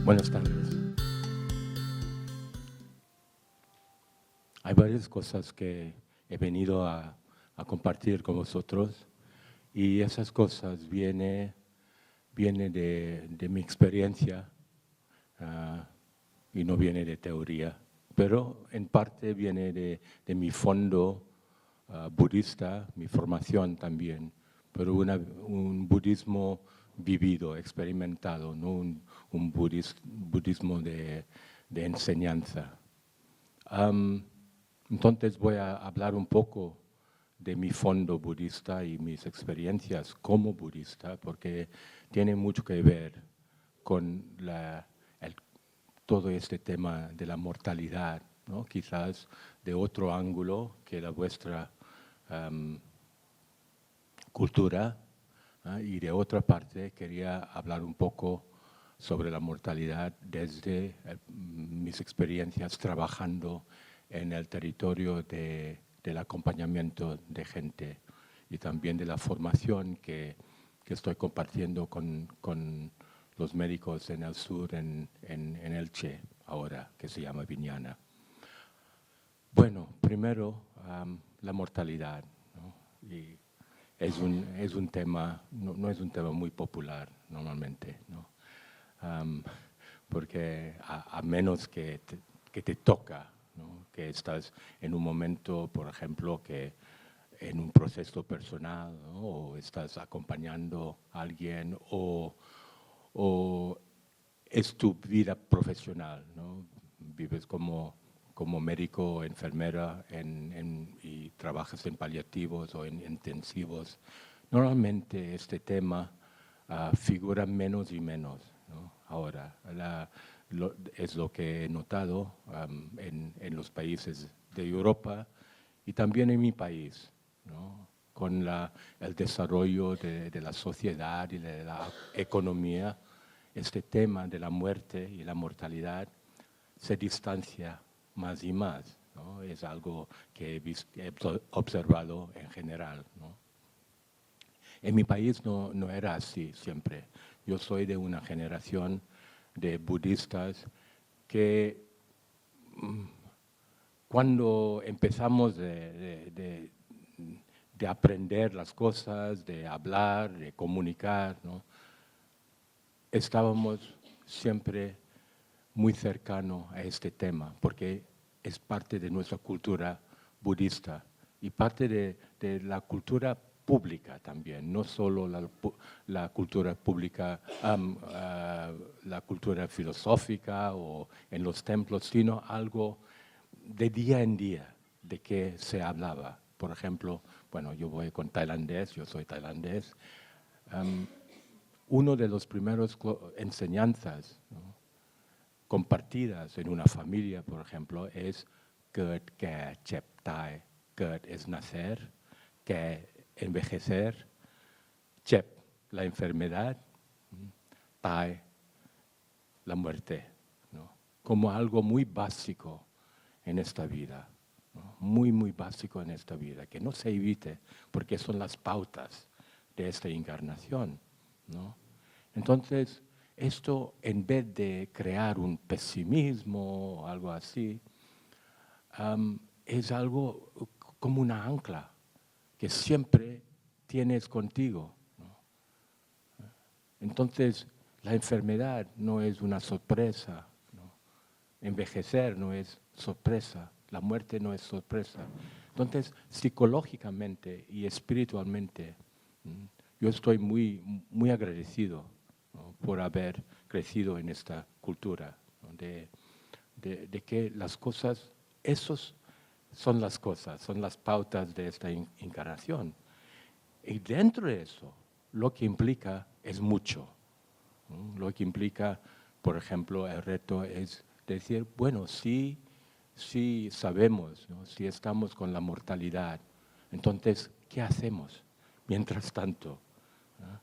Buenas tardes. Hay varias cosas que he venido a compartir con vosotros y esas cosas vienen de mi experiencia y no viene de teoría, pero en parte viene de mi fondo budista, mi formación también, pero un budismo vivido, experimentado, no un budismo de enseñanza. Entonces voy a hablar un poco de mi fondo budista y mis experiencias como budista, porque tiene mucho que ver con todo este tema de la mortalidad, ¿no? Quizás de otro ángulo que la vuestra cultura, y de otra parte quería hablar un poco sobre la mortalidad desde mis experiencias trabajando en el territorio del acompañamiento de gente y también de la formación que estoy compartiendo con los médicos en el sur, en Elche, ahora, que se llama Viñana. Bueno, primero, la mortalidad, ¿no? Y es un tema, no es un tema muy popular normalmente, ¿no? Porque a menos que te toca, ¿no? Que estás en un momento, por ejemplo, que en un proceso personal, ¿no? O estás acompañando a alguien o es tu vida profesional, ¿no? Vives como médico o enfermera y trabajas en paliativos o en intensivos. Normalmente este tema figura menos y menos, ¿no? Ahora, es lo que he notado en los países de Europa y también en mi país, ¿no? Con el desarrollo de la sociedad y de la economía, este tema de la muerte y la mortalidad se distancia más y más, ¿no? Es algo que he observado en general, ¿no? En mi país no era así siempre. Yo soy de una generación de budistas que cuando empezamos de aprender las cosas, de hablar, de comunicar, ¿no? Estábamos siempre muy cercano a este tema, porque es parte de nuestra cultura budista y parte de la cultura pública también, no solo la cultura pública, la cultura filosófica o en los templos, sino algo de día en día, de que se hablaba. Por ejemplo, bueno, yo voy con tailandés, yo soy tailandés. Uno de los primeros enseñanzas, ¿no?, compartidas en una familia, por ejemplo, es Ket, Ke, Chep, Tai. Ket es nacer, Ke, envejecer, Chep, la enfermedad, Tai, la muerte, ¿no? Como algo muy básico en esta vida, ¿no? Muy, muy básico en esta vida, que no se evite, porque son las pautas de esta encarnación, ¿no? Entonces, esto, en vez de crear un pesimismo o algo así, es algo como una ancla que siempre tienes contigo, ¿no? Entonces, la enfermedad no es una sorpresa, ¿no? Envejecer no es sorpresa, la muerte no es sorpresa. Entonces, psicológicamente y espiritualmente, yo estoy muy agradecido, ¿no?, por haber crecido en esta cultura, ¿no?, de que las cosas, esos son las cosas, son las pautas de esta encarnación. Y dentro de eso, lo que implica es mucho, ¿no? Lo que implica, por ejemplo, el reto es decir, bueno, sí sabemos, ¿no?, si estamos con la mortalidad, entonces, ¿qué hacemos mientras tanto? ¿No?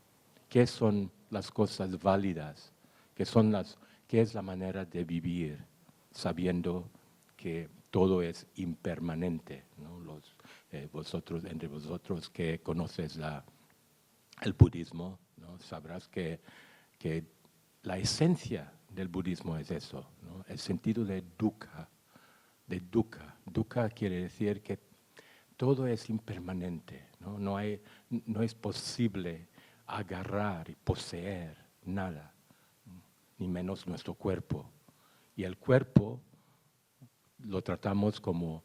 ¿Qué son las cosas válidas? ¿Qué es la manera de vivir sabiendo que todo es impermanente, ¿no? Entre vosotros que conoces el budismo, ¿no?, sabrás que la esencia del budismo es eso, ¿no? El sentido de dukkha, de dukkha. Dukkha quiere decir que todo es impermanente, ¿no? No es posible agarrar y poseer nada, ni menos nuestro cuerpo. Y el cuerpo lo tratamos como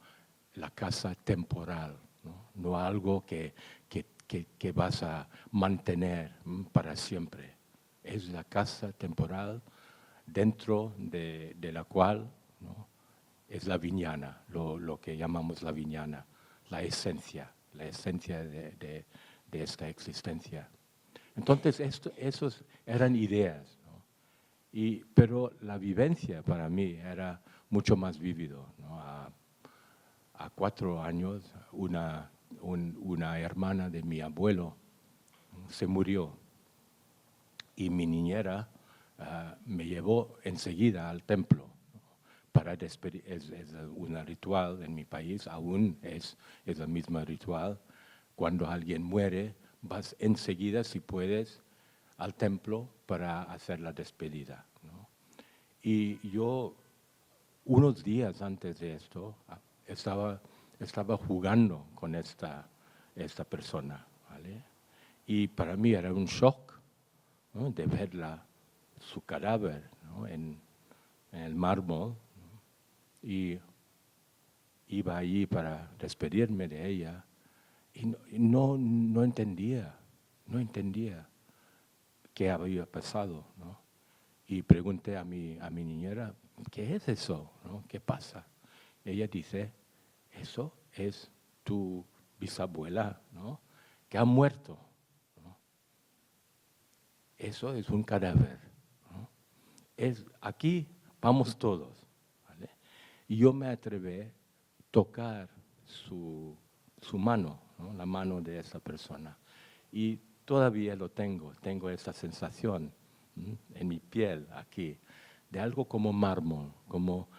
la casa temporal, no algo que vas a mantener para siempre. Es la casa temporal dentro de la cual, ¿no?, es la viñana, lo que llamamos la viñana, la esencia de esta existencia. Entonces, esos eran ideas, ¿no? Pero la vivencia para mí era mucho más vívido, ¿no? A 4 años, una hermana de mi abuelo se murió y mi niñera me llevó enseguida al templo para despedir. Es un ritual en mi país, aún es el mismo ritual. Cuando alguien muere, vas enseguida, si puedes, al templo para hacer la despedida, ¿no? Y yo, unos días antes de esto, estaba jugando con esta persona, ¿vale? Y para mí era un shock, ¿no?, de verla, su cadáver, ¿no?, en el mármol, ¿no? Y iba allí para despedirme de ella y no entendía qué había pasado, ¿no? Y pregunté a mi niñera, ¿qué es eso?, ¿no? ¿Qué pasa? Ella dice, eso es tu bisabuela, ¿no?, que ha muerto, ¿no? Eso es un cadáver, ¿no? Aquí vamos todos, ¿vale? Y yo me atreví a tocar su mano, ¿no?, la mano de esa persona. Y todavía tengo esa sensación, ¿no?, en mi piel aquí, de algo como mármol, como,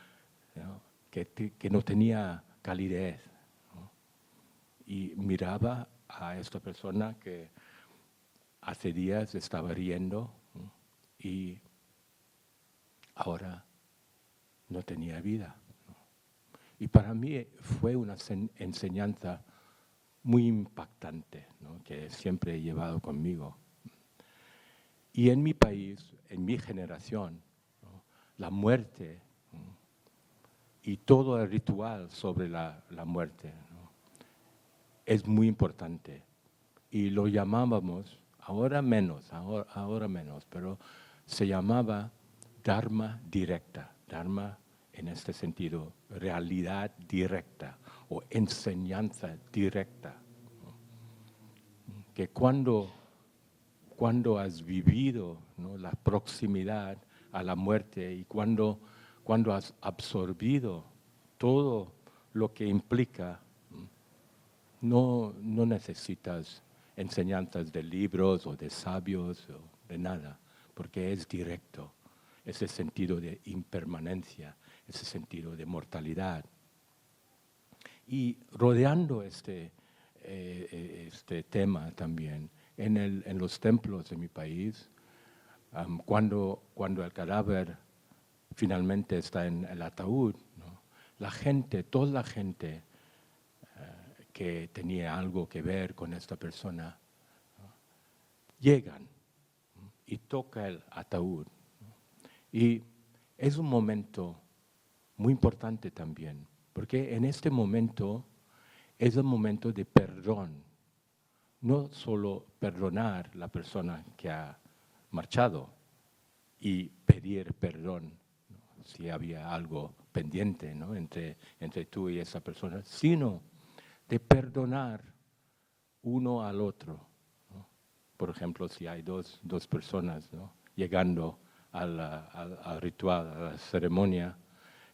¿no?, que no tenía calidez, ¿no? Y miraba a esta persona que hace días estaba riendo, ¿no?, y ahora no tenía vida, ¿no? Y para mí fue una enseñanza muy impactante, ¿no?, que siempre he llevado conmigo. Y en mi país, en mi generación, ¿no?, la muerte, ¿no?, y todo el ritual sobre la muerte, ¿no?, es muy importante. Y lo llamábamos, ahora menos, pero se llamaba Dharma directa. Dharma en este sentido, realidad directa o enseñanza directa, ¿no? Que cuando has vivido, ¿no?, la proximidad a la muerte y cuando has absorbido todo lo que implica, no necesitas enseñanzas de libros o de sabios o de nada, porque es directo, ese sentido de impermanencia, ese sentido de mortalidad. Y rodeando este tema también, en los templos de mi país, cuando el cadáver finalmente está en el ataúd, ¿no?, toda la gente que tenía algo que ver con esta persona, ¿no?, llegan, ¿no?, y toca el ataúd, ¿no? Y es un momento muy importante también, porque en este momento es el momento de perdón. No solo perdonar a la persona que ha marchado y pedir perdón, ¿no?, si había algo pendiente, ¿no?, entre tú y esa persona, sino de perdonar uno al otro, ¿no? Por ejemplo, si hay dos personas, ¿no?, llegando al ritual, a la ceremonia,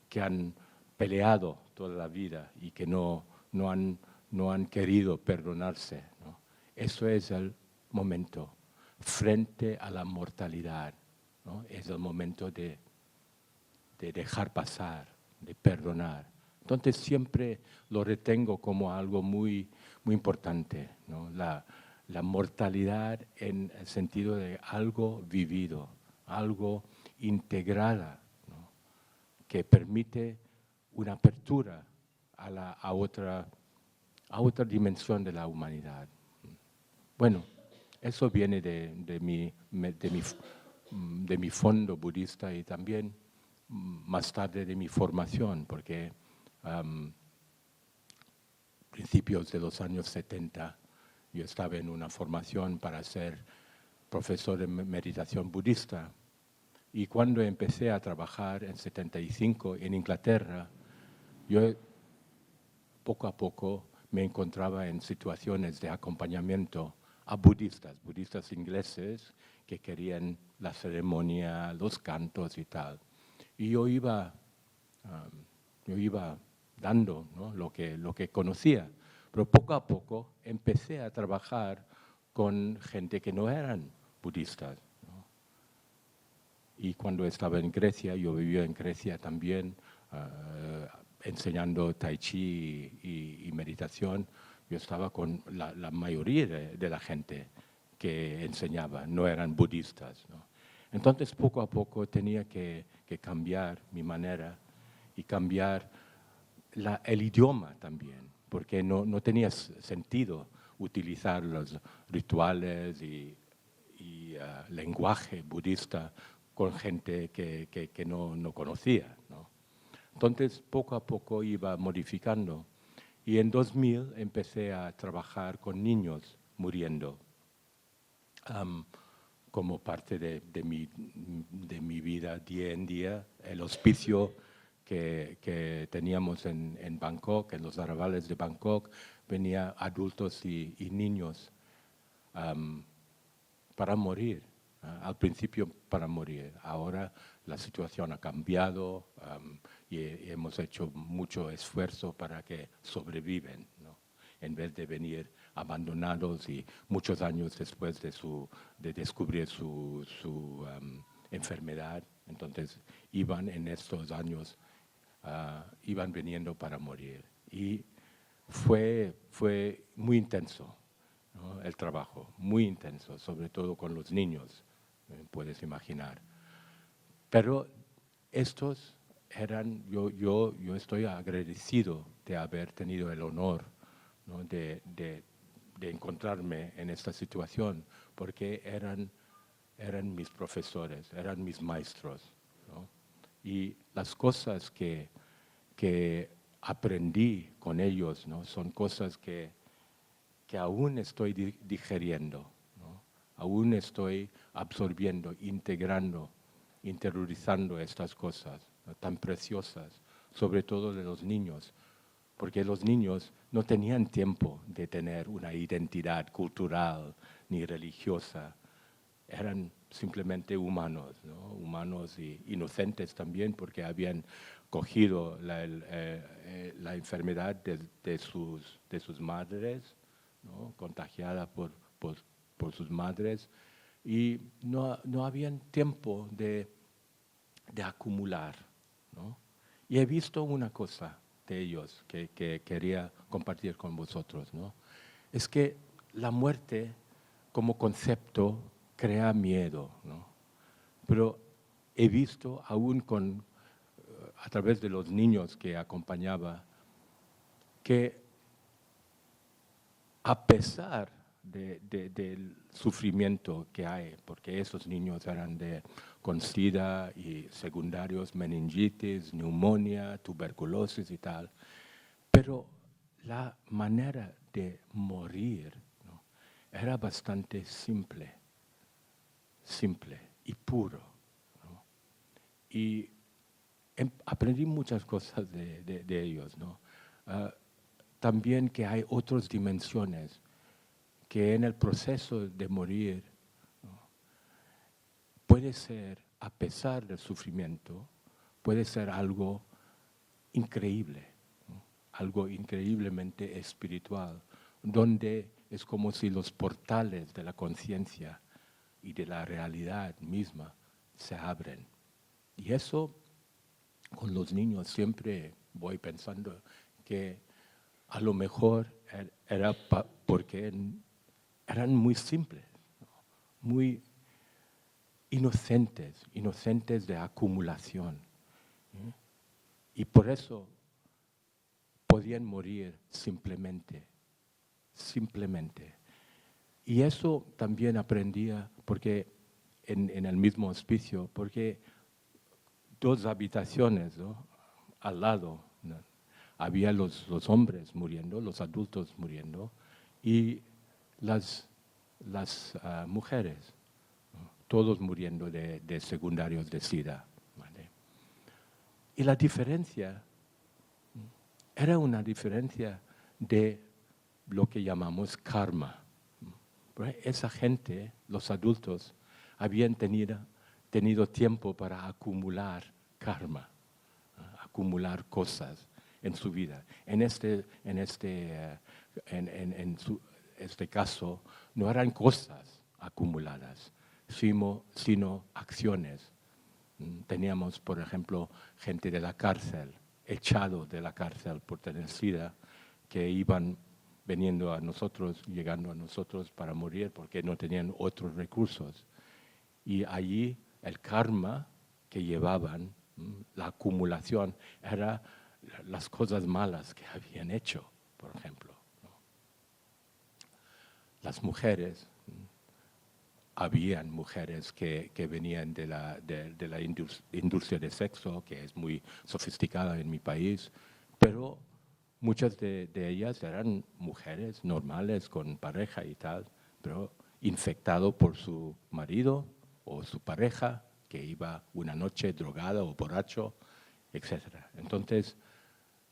que han peleado toda la vida y que no han querido perdonarse, ¿no? Eso es el momento frente a la mortalidad, ¿no? Es el momento de dejar pasar, de perdonar. Entonces siempre lo retengo como algo muy, muy importante, ¿no? La mortalidad en el sentido de algo vivido, algo integrada, ¿no? Que permite una apertura a otra dimensión de la humanidad. Bueno, eso viene de mi fondo budista y también más tarde de mi formación, porque principios de los años 70 yo estaba en una formación para ser profesor de meditación budista. Y cuando empecé a trabajar en 75 en Inglaterra, yo poco a poco me encontraba en situaciones de acompañamiento a budistas ingleses que querían la ceremonia, los cantos y tal. Y yo iba dando, ¿no? lo que conocía. Pero poco a poco empecé a trabajar con gente que no eran budistas, ¿no? Y cuando estaba en Grecia, yo vivía en Grecia también, enseñando tai chi y meditación. Yo estaba con la mayoría de la gente que enseñaba, no eran budistas, ¿no? Entonces, poco a poco tenía que cambiar mi manera y cambiar el idioma también, porque no tenía sentido utilizar los rituales y lenguaje budista con gente que no conocía, ¿no? Entonces, poco a poco iba modificando. Y en 2000 empecé a trabajar con niños muriendo, como parte de mi vida día en día. El hospicio que teníamos en Bangkok, en los arrabales de Bangkok, venía adultos y niños para morir. Al principio para morir. Ahora la situación ha cambiado y hemos hecho mucho esfuerzo para que sobreviven, ¿no? En vez de venir abandonados y muchos años después de descubrir su enfermedad. Entonces iban en estos años, iban viniendo para morir. Y fue muy intenso, ¿no? El trabajo, muy intenso, sobre todo con los niños, puedes imaginar. Pero estos eran, yo estoy agradecido de haber tenido el honor, ¿no? de encontrarme en esta situación, porque eran mis profesores, eran mis maestros, ¿no? Y las cosas que aprendí con ellos, ¿no? Son cosas que aún estoy digeriendo, ¿no? Aún estoy absorbiendo, integrando, interiorizando estas cosas, ¿no? Tan preciosas, sobre todo de los niños, porque los niños no tenían tiempo de tener una identidad cultural ni religiosa, eran simplemente humanos, ¿no? Humanos y inocentes también, porque habían cogido la enfermedad de sus madres, ¿no? Contagiada por sus madres, y no habían tiempo de acumular, ¿no? Y he visto una cosa de ellos que quería compartir con vosotros, ¿no? Es que la muerte como concepto crea miedo, ¿no? Pero he visto aún a través de los niños que acompañaba, que a pesar del sufrimiento que hay, porque esos niños eran con SIDA y secundarios, meningitis, neumonía, tuberculosis y tal, pero la manera de morir, ¿no? Era bastante simple y puro, ¿no? Y aprendí muchas cosas de ellos, ¿no? También que hay otras dimensiones que en el proceso de morir, ¿no? Puede ser, a pesar del sufrimiento, puede ser algo increíble, ¿no? Algo increíblemente espiritual, donde es como si los portales de la conciencia y de la realidad misma se abren. Y eso, con los niños siempre voy pensando que a lo mejor era porque eran muy simples, ¿no? Muy inocentes de acumulación. Y por eso podían morir simplemente. Y eso también aprendía porque en el mismo hospicio, porque 2 habitaciones, ¿no?, al lado, ¿no?, había los hombres muriendo, los adultos muriendo, y las mujeres, ¿no?, todos muriendo de secundarios de SIDA. ¿Vale? Y la diferencia era una diferencia de lo que llamamos karma. Esa gente, los adultos, habían tenido tiempo para acumular karma, acumular cosas en su vida. En este caso, no eran cosas acumuladas, sino acciones. Teníamos, por ejemplo, gente de la cárcel, echado de la cárcel por tener SIDA, que iban veniendo a nosotros, llegando a nosotros para morir porque no tenían otros recursos. Y allí el karma que llevaban, la acumulación, era las cosas malas que habían hecho, por ejemplo, ¿no? Las mujeres, habían mujeres que venían de la industria de sexo, que es muy sofisticada en mi país, pero muchas de ellas eran mujeres normales, con pareja y tal, pero infectado por su marido o su pareja, que iba una noche drogada o borracho, etc. Entonces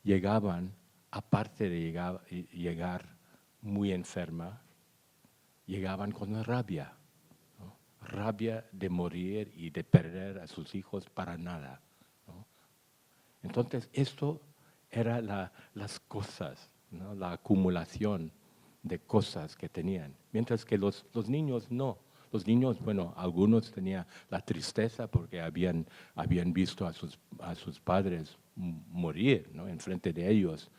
llegaban, aparte de llegar muy enferma, llegaban con rabia, ¿no? Rabia de morir y de perder a sus hijos para nada, ¿no? Entonces esto era las cosas, ¿no?, la acumulación de cosas que tenían. Mientras que los niños no. Los niños, bueno, algunos tenían la tristeza porque habían visto a sus padres morir, ¿no?, enfrente de ellos.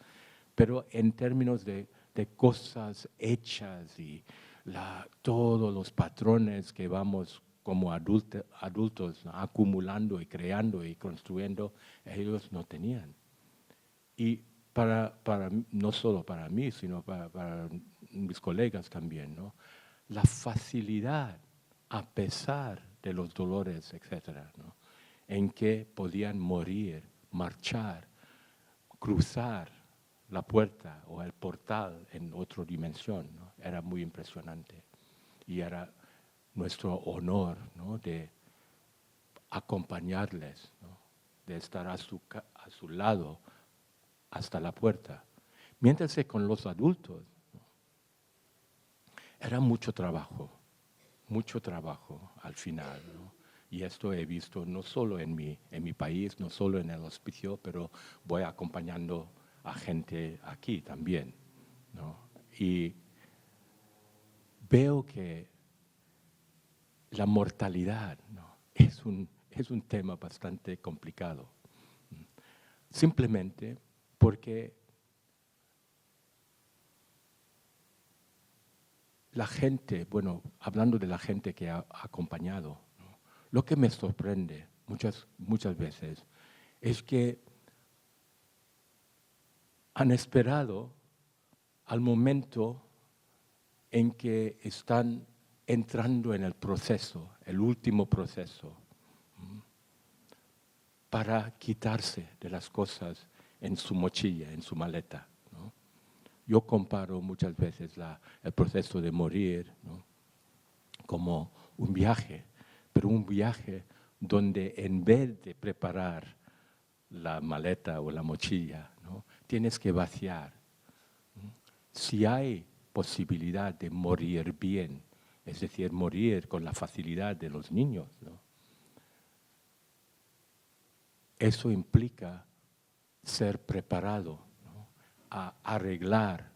Pero en términos de cosas hechas y todos los patrones que vamos como adultos, ¿no?, acumulando y creando y construyendo, ellos no tenían. Y no solo para mí, sino para mis colegas también, ¿no?, la facilidad, a pesar de los dolores, etcétera, ¿no?, en que podían morir, marchar, cruzar la puerta o el portal en otra dimensión, ¿no? Era muy impresionante. Y era nuestro honor, ¿no?, de acompañarles, ¿no?, de estar a su lado hasta la puerta. Mientras que con los adultos, ¿no?, era mucho trabajo al final, ¿no? Y esto he visto no solo en mi país, no solo en el hospicio, pero voy acompañando a gente aquí también, ¿no? Y veo que la mortalidad, ¿no?, es un tema bastante complicado. Simplemente porque la gente, bueno, hablando de la gente que ha acompañado, ¿no?, lo que me sorprende muchas veces es que han esperado al momento en que están entrando en el proceso, el último proceso, para quitarse de las cosas en su mochila, en su maleta, ¿no? Yo comparo muchas veces el proceso de morir, ¿no?, como un viaje, pero un viaje donde en vez de preparar la maleta o la mochila, ¿no?, tienes que vaciar. Si hay posibilidad de morir bien, es decir, morir con la facilidad de los niños, ¿no?, eso implica ser preparado, ¿no?, a arreglar,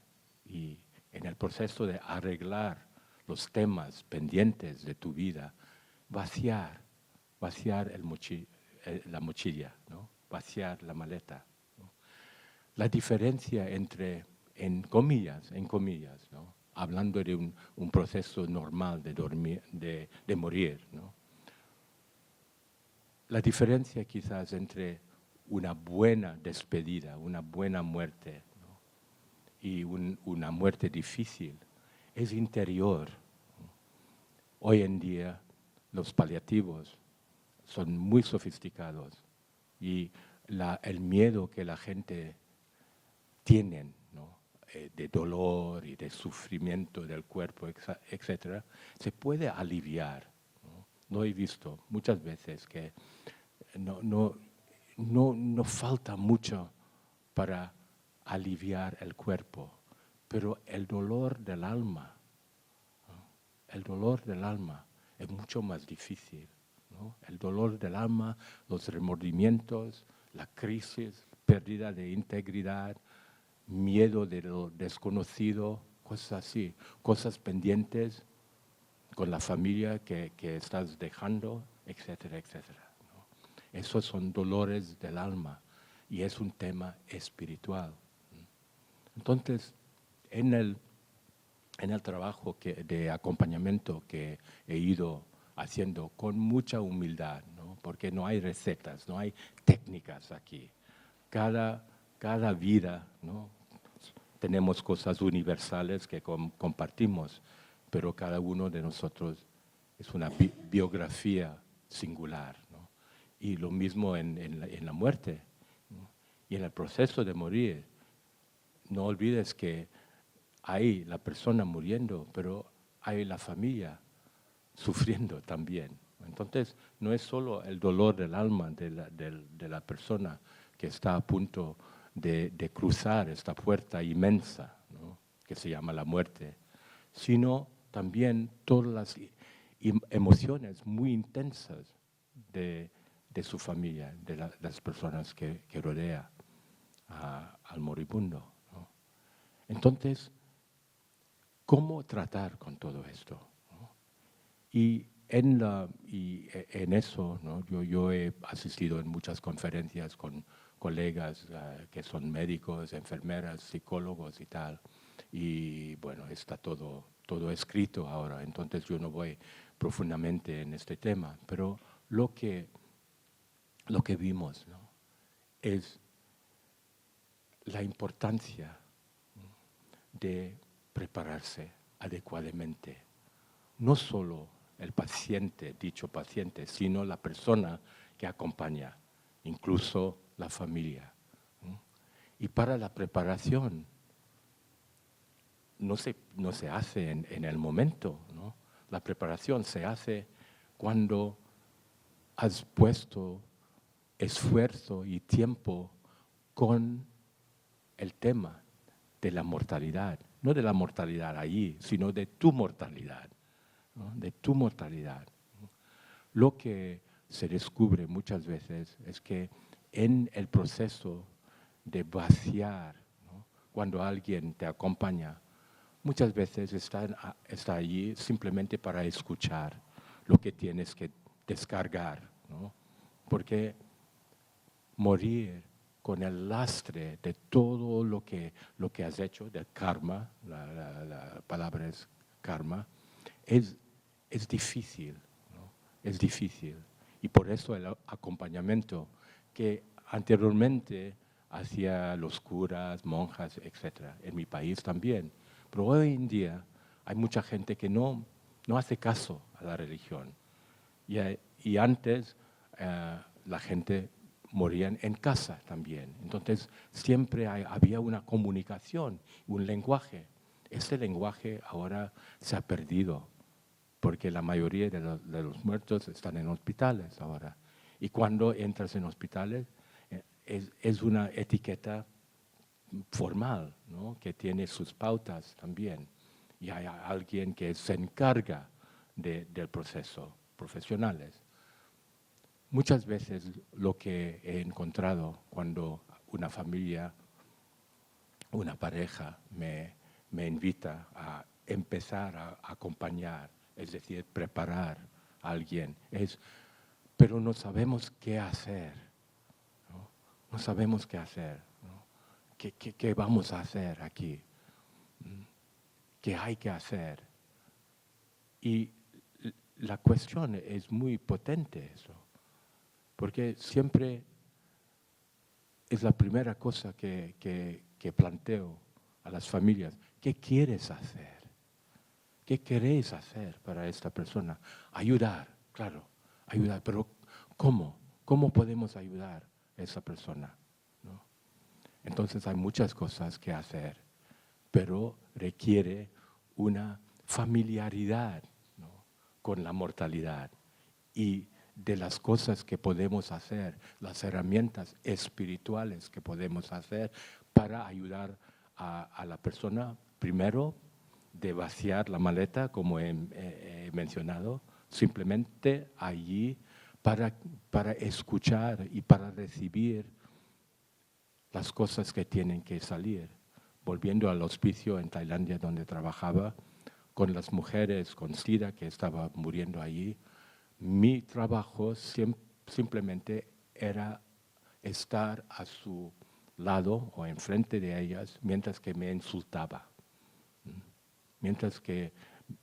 y en el proceso de arreglar los temas pendientes de tu vida, vaciar la mochila, ¿no?, vaciar la maleta, ¿no? La diferencia entre, en comillas, ¿no?, hablando de un proceso normal de morir, ¿no?, la diferencia quizás entre una buena despedida, una buena muerte, ¿no? Y una muerte difícil es interior. Hoy en día los paliativos son muy sofisticados y el miedo que la gente tiene, ¿no? De dolor y de sufrimiento del cuerpo, etcétera, se puede aliviar, ¿no? Lo he visto muchas veces que no falta mucho para aliviar el cuerpo, pero el dolor del alma, ¿no? El dolor del alma es mucho más difícil, ¿no? El dolor del alma, los remordimientos, la crisis, pérdida de integridad, miedo de lo desconocido, cosas así, cosas pendientes con la familia que estás dejando, etcétera, etcétera, ¿no? Esos son dolores del alma y es un tema espiritual. Entonces, en el trabajo de acompañamiento que he ido haciendo con mucha humildad, ¿no? Porque no hay recetas, no hay técnicas aquí. Cada vida, ¿no? Tenemos cosas universales que compartimos, pero cada uno de nosotros es una biografía singular, ¿no? Y lo mismo en la muerte, ¿no? Y en el proceso de morir. No olvides que hay la persona muriendo, pero hay la familia sufriendo también. Entonces, no es solo el dolor del alma de la persona que está a punto de cruzar esta puerta inmensa, ¿no? Que se llama la muerte, sino también todas las emociones muy intensas de su familia, de las personas que rodea al moribundo, ¿no? Entonces, ¿cómo tratar con todo esto, ¿no? Y en eso, ¿no? Yo he asistido en muchas conferencias con colegas que son médicos, enfermeras, psicólogos y tal. Y bueno, está todo escrito ahora, entonces yo no voy profundamente en este tema, pero lo que vimos, ¿no? Es la importancia de prepararse adecuadamente. No solo el paciente, dicho paciente, sino la persona que acompaña, incluso la familia, ¿no? Y para la preparación no se hace en el momento, ¿no? La preparación se hace cuando has puesto esfuerzo y tiempo con el tema de la mortalidad, no de la mortalidad allí, sino de tu mortalidad, ¿no? De tu mortalidad. Lo que se descubre muchas veces es que en el proceso de vaciar, ¿no? Cuando alguien te acompaña, muchas veces está allí simplemente para escuchar lo que tienes que descargar, ¿no? Porque morir con el lastre de todo lo que has hecho, del karma, la palabra es karma, es difícil, ¿no? Es difícil. Y por eso el acompañamiento que anteriormente hacía los curas, monjas, etc. En mi país también. Pero hoy en día hay mucha gente que no hace caso a la religión. Y antes la gente moría en casa también. Entonces siempre había una comunicación, un lenguaje. Ese lenguaje ahora se ha perdido porque la mayoría de los muertos están en hospitales ahora. Y cuando entras en hospitales es una etiqueta formal, ¿no? Que tiene sus pautas también. Y hay alguien que se encarga del proceso, profesionales. Muchas veces lo que he encontrado cuando una familia, una pareja me invita a empezar a acompañar, es decir, preparar a alguien, pero no sabemos qué hacer, ¿no? No sabemos qué hacer, ¿no? ¿Qué vamos a hacer aquí? ¿Qué hay que hacer? Y la cuestión es muy potente eso. Porque siempre es la primera cosa que planteo a las familias. ¿Qué quieres hacer? ¿Qué queréis hacer para esta persona? Ayudar, claro, ayudar, pero ¿cómo? ¿Cómo podemos ayudar a esa persona? ¿No? Entonces hay muchas cosas que hacer, pero requiere una familiaridad, ¿no?, con la mortalidad y de las cosas que podemos hacer, las herramientas espirituales que podemos hacer para ayudar a la persona, primero, de vaciar la maleta, como he mencionado, simplemente allí para escuchar y para recibir las cosas que tienen que salir. Volviendo al hospicio en Tailandia donde trabajaba, con las mujeres con SIDA que estaban muriendo allí, mi trabajo simplemente era estar a su lado o enfrente de ellas mientras que me insultaba, mientras que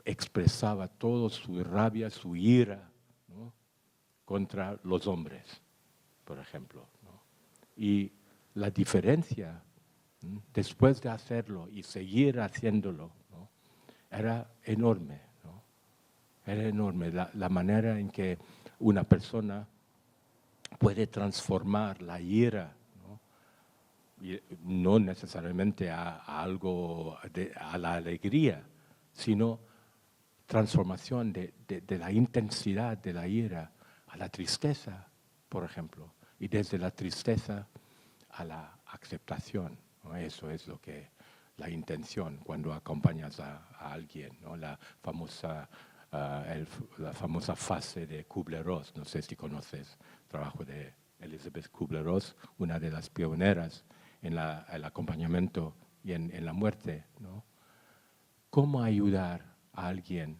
expresaba toda su rabia, su ira, ¿no?, contra los hombres, por ejemplo, ¿no? Y la diferencia, después de hacerlo y seguir haciéndolo, ¿no?, era enorme, ¿no? Era enorme la manera en que una persona puede transformar la ira, ¿no?, y no necesariamente a algo, a la alegría, sino transformación de la intensidad de la ira a la tristeza, por ejemplo, y desde la tristeza a la aceptación, ¿no? Eso es lo que la intención cuando acompañas a alguien, ¿no? La famosa fase de Kubler-Ross, no sé si conoces el trabajo de Elizabeth Kubler-Ross, una de las pioneras en el acompañamiento y en la muerte, ¿no? ¿Cómo ayudar a alguien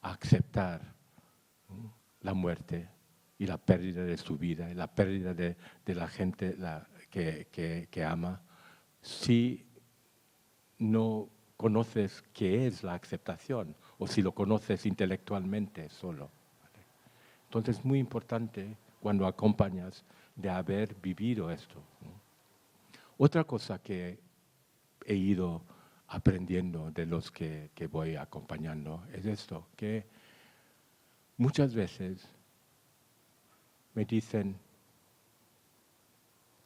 a aceptar, ¿no?, la muerte y la pérdida de su vida, y la pérdida de la gente que ama, si no conoces qué es la aceptación o si lo conoces intelectualmente solo? Entonces es muy importante cuando acompañas de haber vivido esto, ¿no? Otra cosa que he ido aprendiendo de los que voy acompañando es esto, que muchas veces me dicen,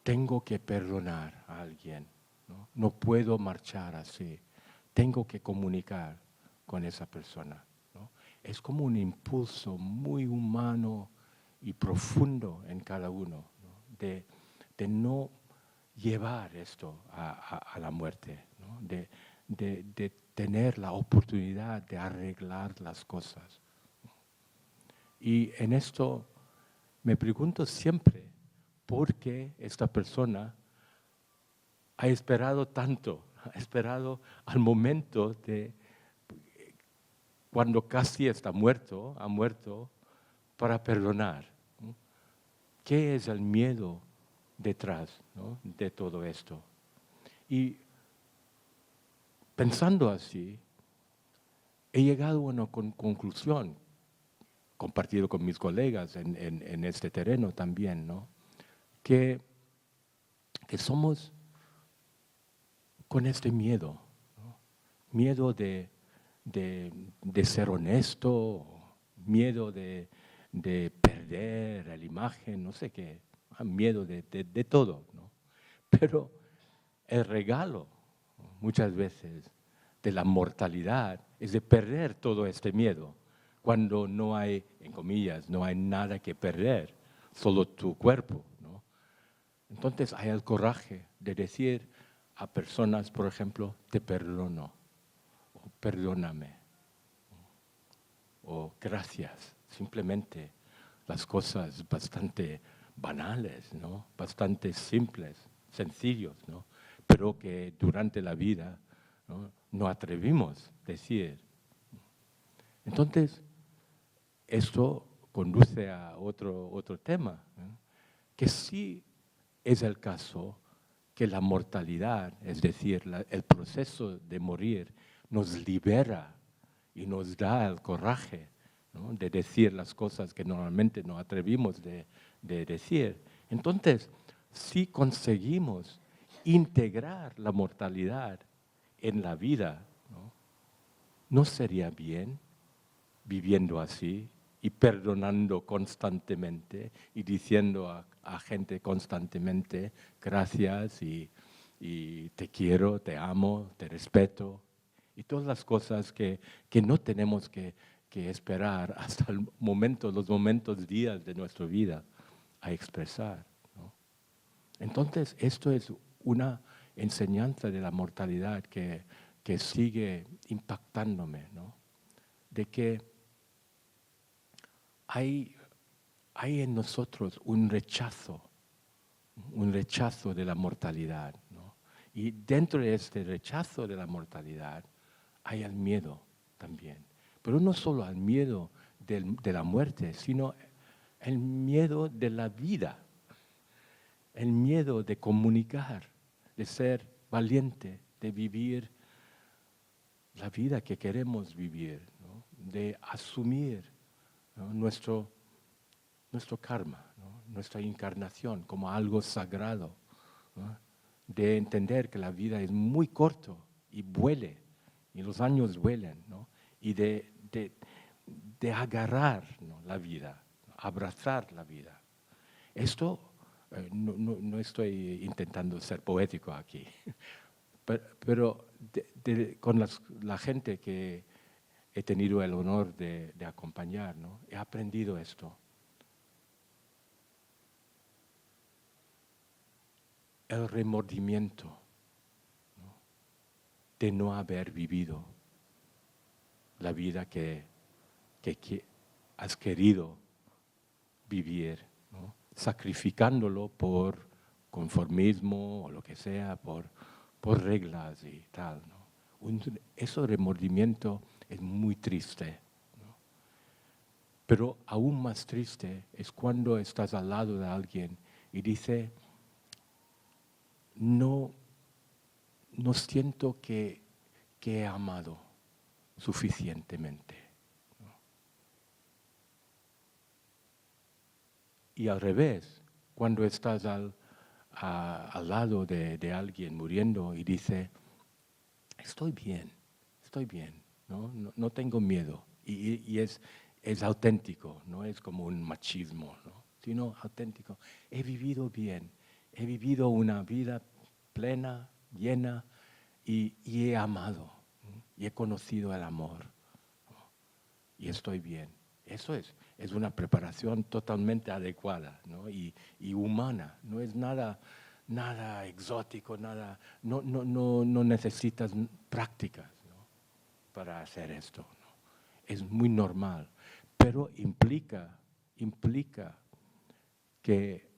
tengo que perdonar a alguien, ¿no? No puedo marchar así, tengo que comunicar con esa persona, ¿no? Es como un impulso muy humano y profundo en cada uno, ¿no?, de no llevar esto a la muerte, ¿no?, de tener la oportunidad de arreglar las cosas. Y en esto me pregunto siempre por qué esta persona ha esperado tanto, ha esperado al momento de cuando casi está muerto, ha muerto, para perdonar, ¿no? ¿Qué es el miedo detrás, ¿no?, de todo esto? Y pensando así, he llegado a una conclusión, compartido con mis colegas en este terreno también, ¿no?, que somos con este miedo, ¿no?, miedo de ser honesto, miedo de perder la imagen, no sé qué, miedo de todo, ¿no? Pero el regalo, muchas veces, de la mortalidad es de perder todo este miedo, cuando no hay, en comillas, no hay nada que perder, solo tu cuerpo, ¿no? Entonces hay el coraje de decir a personas, por ejemplo, te perdono, o perdóname, o gracias, simplemente las cosas bastante banales, ¿no?, bastante simples, sencillos, ¿no?, pero que durante la vida no atrevimos a decir. Entonces, esto conduce a otro tema, ¿no?, que sí es el caso que la mortalidad, es decir, el proceso de morir, nos libera y nos da el coraje, ¿no? De decir las cosas que normalmente no atrevimos de decir. Entonces, si conseguimos integrar la mortalidad en la vida, ¿no? ¿No sería bien viviendo así y perdonando constantemente y diciendo a gente constantemente gracias y te quiero, te amo, te respeto y todas las cosas que no tenemos que esperar hasta el momento, los momentos, días de nuestra vida a expresar, ¿no? Entonces, esto es una enseñanza de la mortalidad que sigue impactándome, ¿no? De que hay en nosotros un rechazo de la mortalidad, ¿no? Y dentro de este rechazo de la mortalidad hay el miedo también. Pero no solo al miedo de la muerte, sino el miedo de la vida, el miedo de comunicar, de ser valiente, de vivir la vida que queremos vivir, ¿no? De asumir, ¿no? nuestro karma, ¿no? Nuestra encarnación como algo sagrado, ¿no? De entender que la vida es muy corto y vuele, y los años vuelan, ¿no? Y de agarrar, ¿no? La vida, abrazar la vida. Esto, no estoy intentando ser poético aquí, pero con la gente que he tenido el honor de acompañar, ¿no? He aprendido esto. El remordimiento, ¿no? De no haber vivido la vida que has querido vivir, ¿no? Sacrificándolo por conformismo o lo que sea, por reglas y tal, ¿no? Ese remordimiento es muy triste, ¿no? Pero aún más triste es cuando estás al lado de alguien y dice, no siento que he amado suficientemente, ¿no? Y al revés, cuando estás al lado de alguien muriendo y dice, estoy bien, no tengo miedo. Y es auténtico, no es como un machismo, ¿no? Sino auténtico. He vivido bien, he vivido una vida plena, llena, y he amado, ¿no? Y he conocido el amor, ¿no? Y estoy bien. Eso es una preparación totalmente adecuada, ¿no? y humana, no es nada exótico, no necesitas prácticas, ¿no? Para hacer esto, ¿no? Es muy normal, pero implica que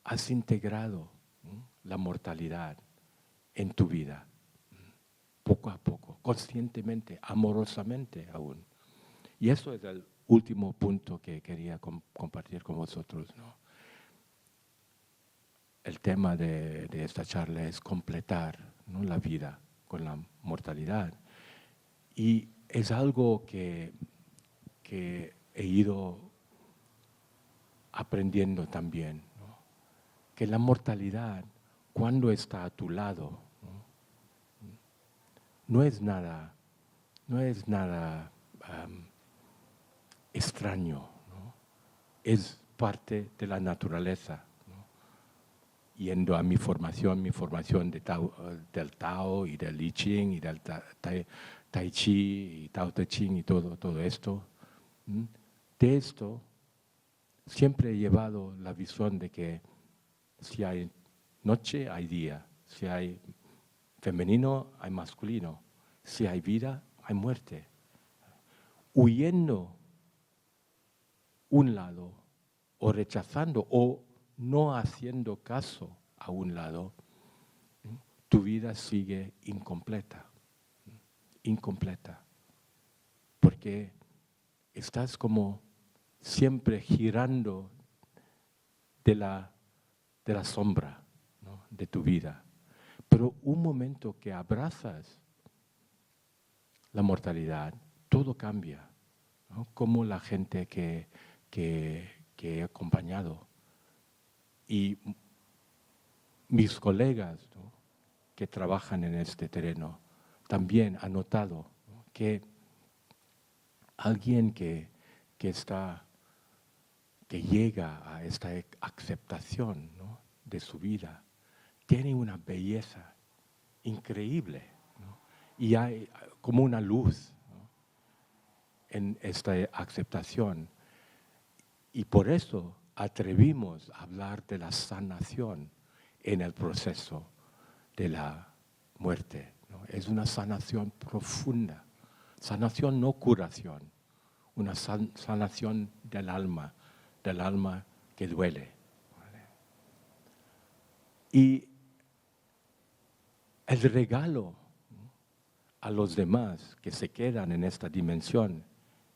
has integrado, ¿no? La mortalidad en tu vida, poco a poco, conscientemente, amorosamente aún. Y eso es el último punto que quería compartir con vosotros, ¿no? El tema de esta charla es completar, ¿no? La vida con la mortalidad. Y es algo que he ido aprendiendo también, ¿no? Que la mortalidad, cuando está a tu lado, ¿no? No es nada extraño, ¿no? Es parte de la naturaleza, ¿no? Yendo a mi formación del Tao y del I Ching y del Tai Chi y Tao Te Ching y todo esto. De esto siempre he llevado la visión de que si hay noche, hay día. Si hay femenino, hay masculino. Si hay vida, hay muerte. Huyendo un lado o rechazando o no haciendo caso a un lado, tu vida sigue incompleta, porque estás como siempre girando de la sombra, ¿no? De tu vida. Pero un momento que abrazas la mortalidad, todo cambia. ¿no? Como la gente que he acompañado y mis colegas, ¿no?, que trabajan en este terreno también han notado, ¿no?, que alguien que llega a esta aceptación, ¿no?, de su vida tiene una belleza increíble, ¿no? Y hay como una luz, ¿no?, en esta aceptación. Y por eso atrevimos a hablar de la sanación en el proceso de la muerte, ¿no? Es una sanación profunda, sanación no curación, una sanación del alma que duele, ¿vale? Y el regalo, ¿no?, a los demás que se quedan en esta dimensión,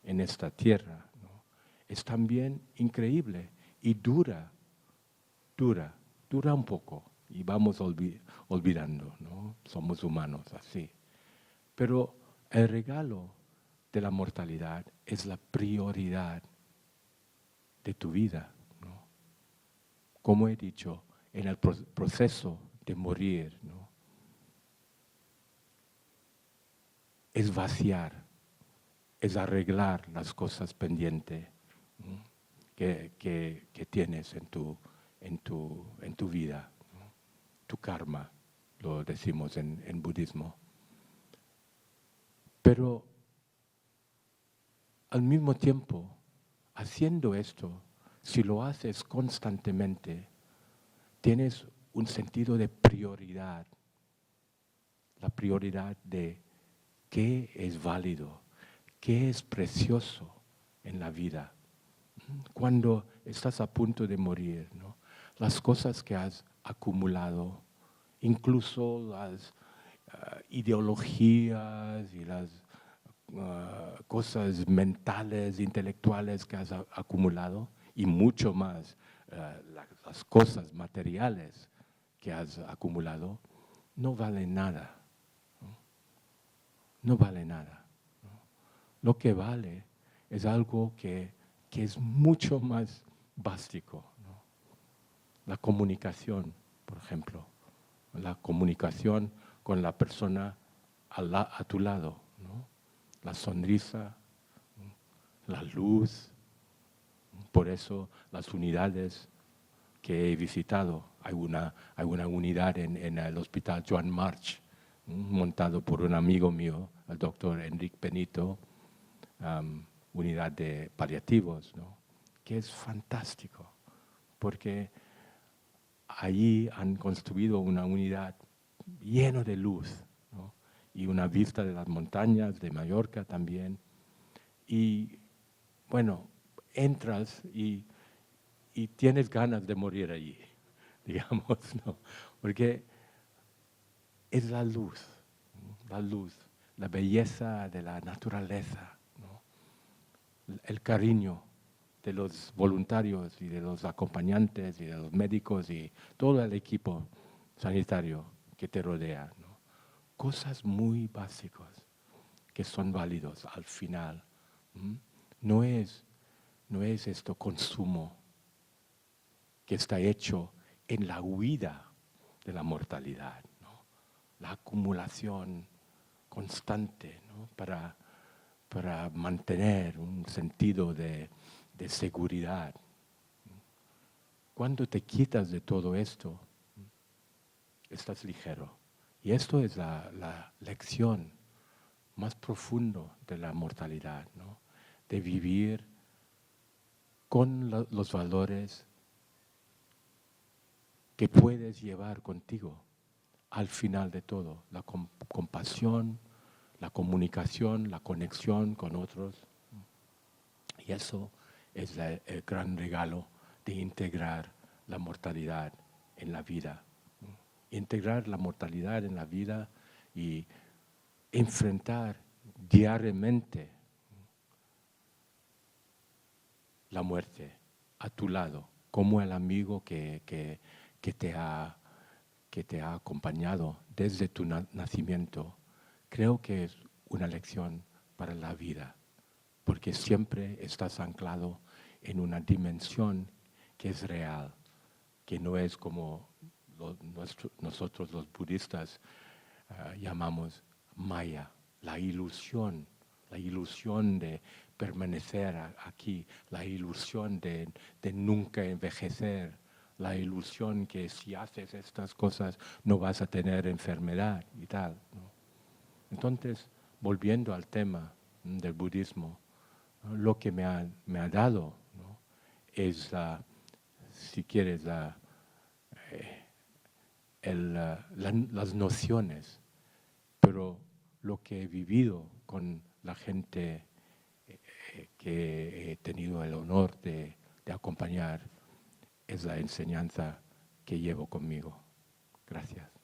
en esta tierra, ¿no?, es también increíble y dura un poco y vamos olvidando, ¿no? Somos humanos así. Pero el regalo de la mortalidad es la prioridad de tu vida, ¿no? Como he dicho, en el proceso de morir, ¿no?, es vaciar, es arreglar las cosas pendientes, ¿no?, que tienes en tu vida, ¿no?, tu karma, lo decimos en budismo. Pero al mismo tiempo, haciendo esto, si lo haces constantemente, tienes un sentido de prioridad, la prioridad de qué es válido, qué es precioso en la vida. Cuando estás a punto de morir, ¿no?, las cosas que has acumulado, incluso las ideologías y las cosas mentales, intelectuales que has acumulado, y mucho más las cosas materiales que has acumulado, no valen nada, ¿no? No vale nada, ¿no? Lo que vale es algo que es mucho más básico, ¿no? La comunicación, por ejemplo, la comunicación con la persona a tu lado, ¿no?, la sonrisa, ¿no?, la luz. Por eso las unidades que he visitado, hay una unidad en el Hospital Joan March, montado por un amigo mío, el doctor Enrique Benito, unidad de paliativos, ¿no?, que es fantástico, porque allí han construido una unidad llena de luz, ¿no?, y una vista de las montañas de Mallorca también. Y bueno, entras y tienes ganas de morir allí, digamos, ¿no?, porque es la luz, ¿no?, la luz, la belleza de la naturaleza, ¿no?, el cariño de los voluntarios y de los acompañantes y de los médicos y todo el equipo sanitario que te rodea, ¿no? Cosas muy básicas que son válidos al final. No es esto consumo que está hecho en la huida de la mortalidad, ¿no?, la acumulación constante, ¿no?, para mantener un sentido de seguridad. Cuando te quitas de todo esto, estás ligero. Y esto es la lección más profunda de la mortalidad, ¿no?, de vivir con los valores que puedes llevar contigo al final de todo, la compasión, la comunicación, la conexión con otros. Y eso es el gran regalo de integrar la mortalidad en la vida. Integrar la mortalidad en la vida y enfrentar diariamente la muerte a tu lado, como el amigo que te ha acompañado desde tu nacimiento. Creo que es una lección para la vida, porque siempre estás anclado en una dimensión que es real, que no es como nosotros los budistas llamamos maya, la ilusión de permanecer aquí, la ilusión de nunca envejecer, la ilusión que si haces estas cosas no vas a tener enfermedad y tal, ¿no? Entonces, volviendo al tema del budismo, ¿no? Lo que me ha dado, ¿no? Es, si quieres, las nociones, pero lo que he vivido con la gente que he tenido el honor de acompañar es la enseñanza que llevo conmigo. Gracias.